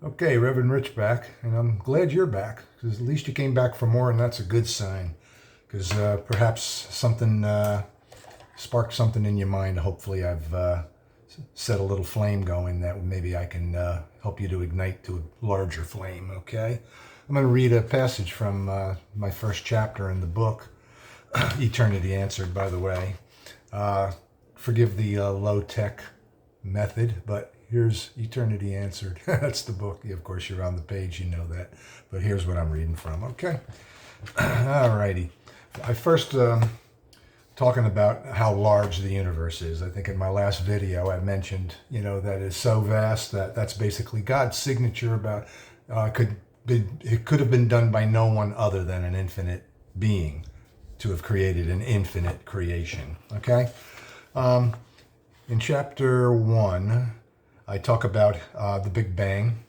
Okay, Reverend Rich back, and I'm glad you're back, because at least you came back for more, and that's a good sign, because perhaps something sparked something in your mind. Hopefully I've set a little flame going that maybe I can help you to ignite to a larger flame, okay? I'm going to read a passage from my first chapter in the book, Eternity Answered, by the way. Forgive the low-tech method, but here's Eternity Answered. That's the book. Of course, you're on the page, you know that. But here's what I'm reading from, okay? Alrighty. I first talking about how large the universe is. I think in my last video I mentioned, that it's so vast that that's basically God's signature about it could have been done by no one other than an infinite being to have created an infinite creation, okay? In chapter 1, I talk about the Big Bang,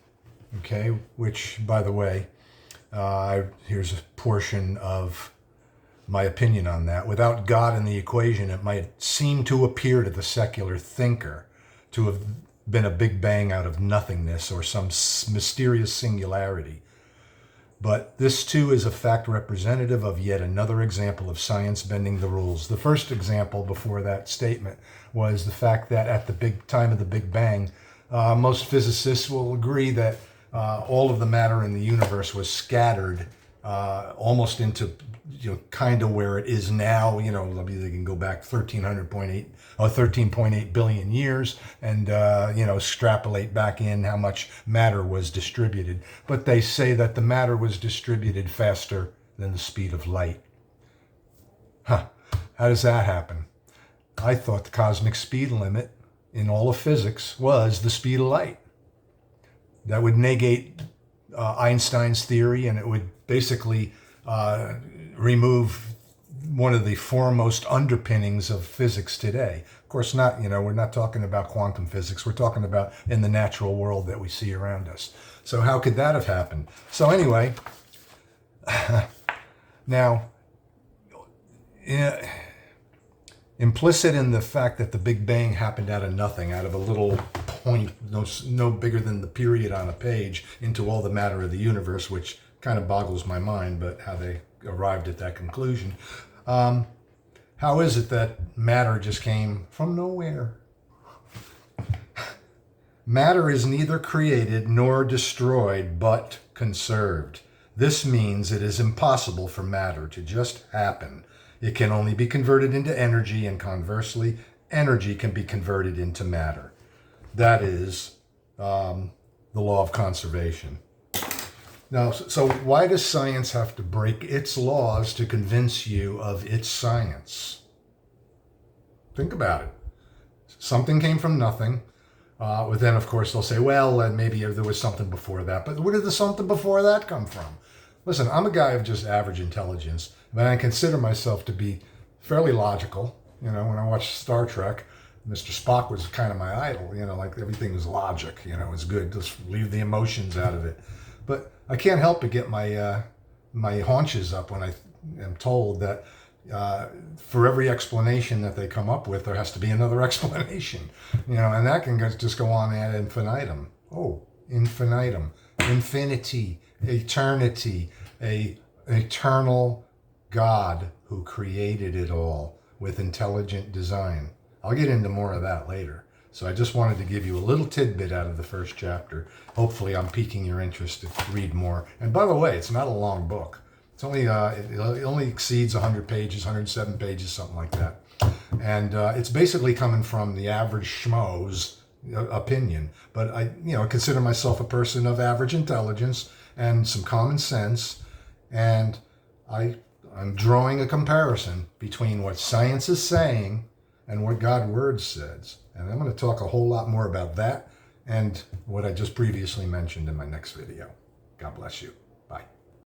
okay, which, by the way, here's a portion of my opinion on that. Without God in the equation, it might seem to appear to the secular thinker to have been a Big Bang out of nothingness or some mysterious singularity. But this, too, is a fact representative of yet another example of science bending the rules. The first example before that statement was the fact that at the time of the Big Bang, most physicists will agree that all of the matter in the universe was scattered almost into, kind of where it is now. They can go back 13.8 billion years and, extrapolate back in how much matter was distributed. But they say that the matter was distributed faster than the speed of light. How does that happen? I thought the cosmic speed limit in all of physics was the speed of light. That would negate Einstein's theory, and it would basically remove one of the foremost underpinnings of physics today. Of course, we're not talking about quantum physics. We're talking about in the natural world that we see around us. So how could that have happened? So anyway, now, implicit in the fact that the Big Bang happened out of nothing, out of a little point, no bigger than the period on a page, into all the matter of the universe, which kind of boggles my mind, but how they arrived at that conclusion. How is it that matter just came from nowhere? Matter is neither created nor destroyed, but conserved. This means it is impossible for matter to just happen. It can only be converted into energy, and conversely, energy can be converted into matter. That is the law of conservation. Now, so why does science have to break its laws to convince you of its science? Think about it. Something came from nothing. But then, of course, they'll say, well, maybe there was something before that. But where did the something before that come from? Listen, I'm a guy of just average intelligence, but I consider myself to be fairly logical. When I watched Star Trek, Mr. Spock was kind of my idol. Like everything was logic. It's good. Just leave the emotions out of it. But I can't help but get my haunches up when I am told that for every explanation that they come up with, there has to be another explanation. And that can just go on ad infinitum. Oh, infinitum, infinity, eternity, a eternal God who created it all with intelligent design. I'll get into more of that later. So I just wanted to give you a little tidbit out of the first chapter. Hopefully I'm piquing your interest to read more. And by the way, it's not a long book. It's only it only exceeds 100 pages, 107 pages, something like that. And it's basically coming from the average schmo's opinion. But I consider myself a person of average intelligence and some common sense. And I'm drawing a comparison between what science is saying and what God's word says. And I'm going to talk a whole lot more about that and what I just previously mentioned in my next video. God bless you.